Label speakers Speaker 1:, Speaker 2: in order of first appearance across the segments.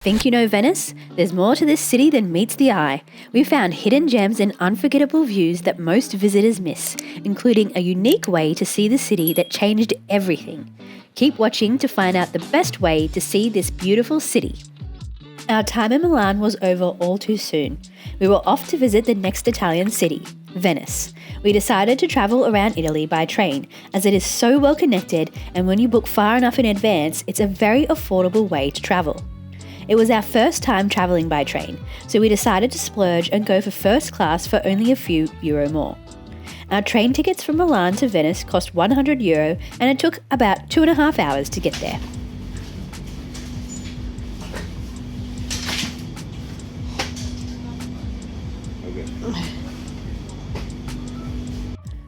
Speaker 1: Think you know Venice? There's more to this city than meets the eye. We found hidden gems and unforgettable views that most visitors miss, including a unique way to see the city that changed everything. Keep watching to find out the best way to see this beautiful city. Our time in Milan was over all too soon. We were off to visit the next Italian city, Venice. We decided to travel around Italy by train, as it is so well connected, and when you book far enough in advance, it's a very affordable way to travel. It was our first time travelling by train, so we decided to splurge and go for first class for only a few euro more. Our train tickets from Milan to Venice cost €100 and it took about 2.5 hours to get there.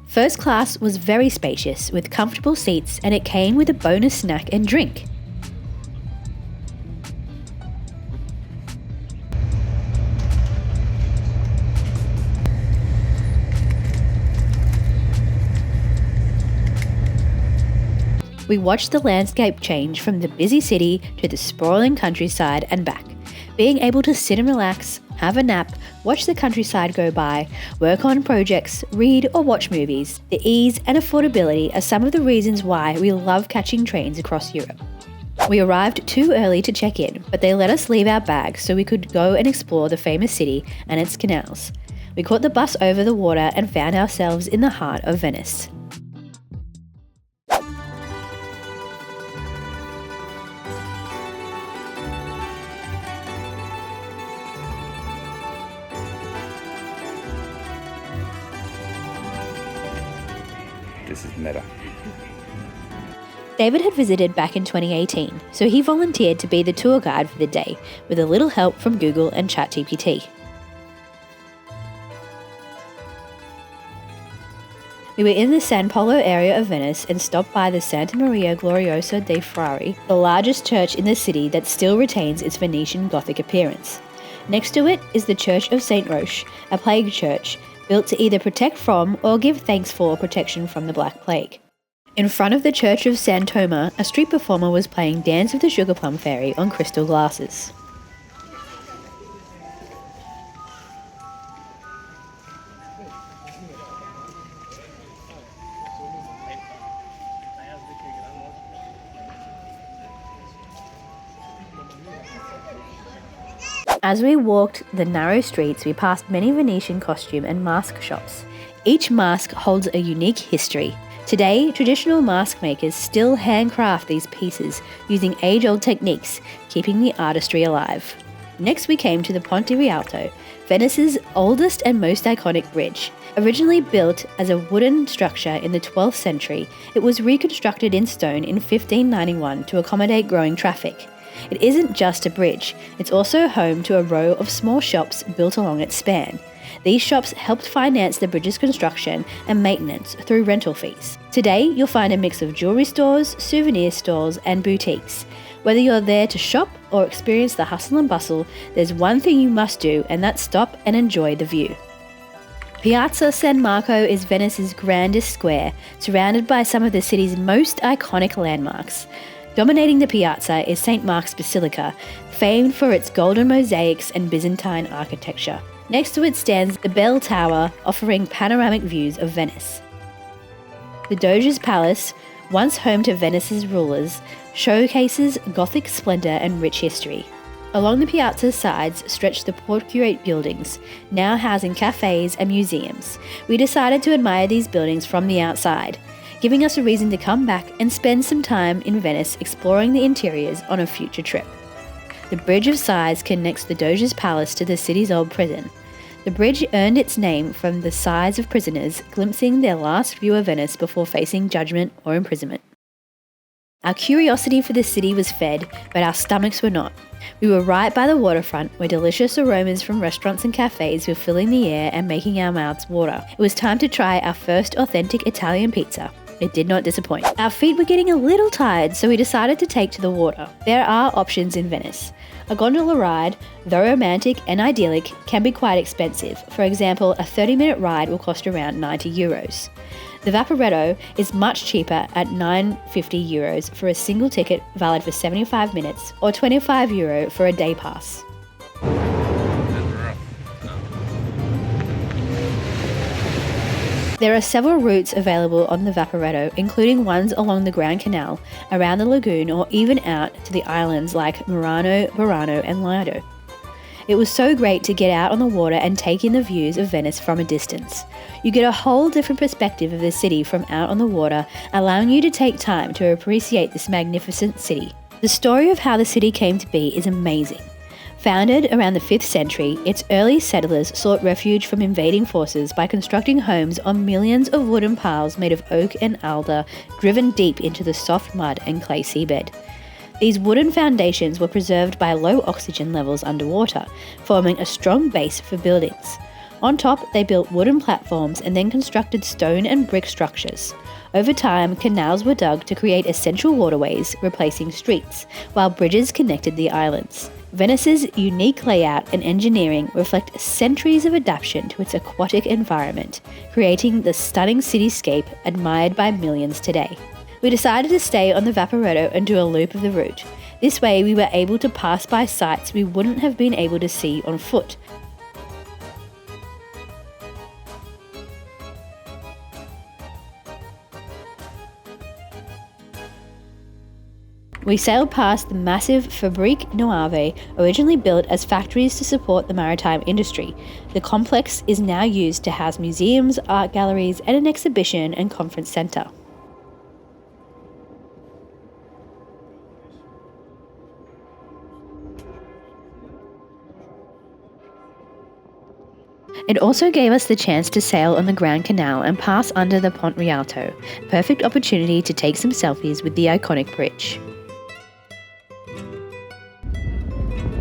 Speaker 1: First class was very spacious with comfortable seats and it came with a bonus snack and drink. We watched the landscape change from the busy city to the sprawling countryside and back. Being able to sit and relax, have a nap, watch the countryside go by, work on projects, read or watch movies, the ease and affordability are some of the reasons why we love catching trains across Europe. We arrived too early to check in, but they let us leave our bags so we could go and explore the famous city and its canals. We caught the bus over the water and found ourselves in the heart of Venice.
Speaker 2: This is meta.
Speaker 1: David had visited back in 2018, so he volunteered to be the tour guide for the day, with a little help from Google and ChatGPT. We were in the San Polo area of Venice and stopped by the Santa Maria Gloriosa dei Frari, the largest church in the city that still retains its Venetian Gothic appearance. Next to it is the Church of St. Roche, a plague church, built to either protect from or give thanks for protection from the Black Plague. In front of the Church of San Toma, a street performer was playing Dance of the Sugar Plum Fairy on crystal glasses. As we walked the narrow streets, we passed many Venetian costume and mask shops. Each mask holds a unique history. Today, traditional mask makers still handcraft these pieces using age-old techniques, keeping the artistry alive. Next we came to the Ponte Rialto, Venice's oldest and most iconic bridge. Originally built as a wooden structure in the 12th century, it was reconstructed in stone in 1591 to accommodate growing traffic. It isn't just a bridge, it's also home to a row of small shops built along its span. These shops helped finance the bridge's construction and maintenance through rental fees. Today, you'll find a mix of jewelry stores, souvenir stores, and boutiques. Whether you're there to shop or experience the hustle and bustle, there's one thing you must do, and that's stop and enjoy the view. Piazza San Marco is Venice's grandest square, surrounded by some of the city's most iconic landmarks. Dominating the piazza is St. Mark's Basilica, famed for its golden mosaics and Byzantine architecture. Next to it stands the Bell Tower, offering panoramic views of Venice. The Doge's Palace, once home to Venice's rulers, showcases Gothic splendour and rich history. Along the piazza's sides stretch the Procurate buildings, now housing cafes and museums. We decided to admire these buildings from the outside, giving us a reason to come back and spend some time in Venice exploring the interiors on a future trip. The Bridge of Sighs connects the Doge's Palace to the city's old prison. The bridge earned its name from the sighs of prisoners glimpsing their last view of Venice before facing judgment or imprisonment. Our curiosity for the city was fed, but our stomachs were not. We were right by the waterfront, where delicious aromas from restaurants and cafes were filling the air and making our mouths water. It was time to try our first authentic Italian pizza. It did not disappoint. Our feet were getting a little tired, so we decided to take to the water. There are options in Venice. A gondola ride, though romantic and idyllic, can be quite expensive. For example, a 30-minute ride will cost around €90. The Vaporetto is much cheaper at €9.50 for a single ticket valid for 75 minutes or €25 for a day pass. There are several routes available on the Vaporetto, including ones along the Grand Canal, around the lagoon, or even out to the islands like Murano, Burano and Lido. It was so great to get out on the water and take in the views of Venice from a distance. You get a whole different perspective of the city from out on the water, allowing you to take time to appreciate this magnificent city. The story of how the city came to be is amazing. Founded around the 5th century, its early settlers sought refuge from invading forces by constructing homes on millions of wooden piles made of oak and alder, driven deep into the soft mud and clay seabed. These wooden foundations were preserved by low oxygen levels underwater, forming a strong base for buildings. On top, they built wooden platforms and then constructed stone and brick structures. Over time, canals were dug to create essential waterways, replacing streets, while bridges connected the islands. Venice's unique layout and engineering reflect centuries of adaptation to its aquatic environment, creating the stunning cityscape admired by millions today. We decided to stay on the Vaporetto and do a loop of the route. This way we were able to pass by sites we wouldn't have been able to see on foot. We sailed past the massive Fabrique Nuove, originally built as factories to support the maritime industry. The complex is now used to house museums, art galleries, and an exhibition and conference centre. It also gave us the chance to sail on the Grand Canal and pass under the Ponte Rialto, a perfect opportunity to take some selfies with the iconic bridge.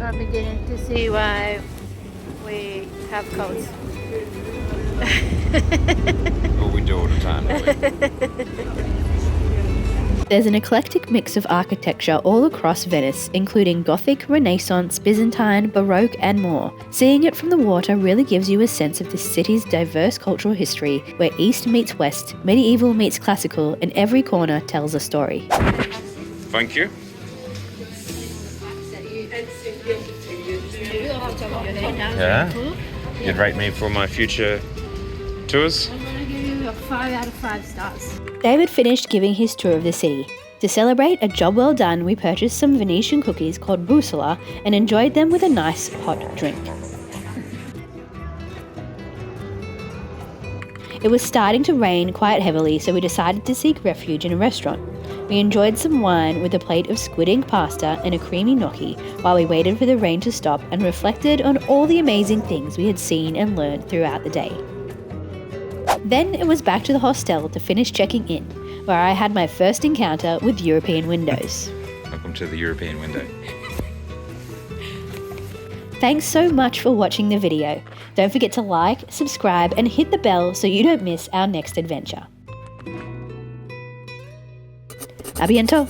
Speaker 3: I'm beginning to see why we have coats.
Speaker 2: Well, we do all the time, don't we?
Speaker 1: There's an eclectic mix of architecture all across Venice, including Gothic, Renaissance, Byzantine, Baroque and more. Seeing it from the water really gives you a sense of the city's diverse cultural history, where East meets West, medieval meets classical, and every corner tells a story.
Speaker 2: Thank you. Yeah? You'd rate me for my future tours?
Speaker 3: I'm going to give you a 5 out of 5 stars.
Speaker 1: David finished giving his tour of the city. To celebrate a job well done, we purchased some Venetian cookies called bussola and enjoyed them with a nice hot drink. It was starting to rain quite heavily, so we decided to seek refuge in a restaurant. We enjoyed some wine with a plate of squid ink pasta and a creamy gnocchi while we waited for the rain to stop and reflected on all the amazing things we had seen and learned throughout the day. Then it was back to the hostel to finish checking in, where I had my first encounter with European windows.
Speaker 2: Welcome to the European window.
Speaker 1: Thanks so much for watching the video. Don't forget to like, subscribe and hit the bell so you don't miss our next adventure. A bientôt!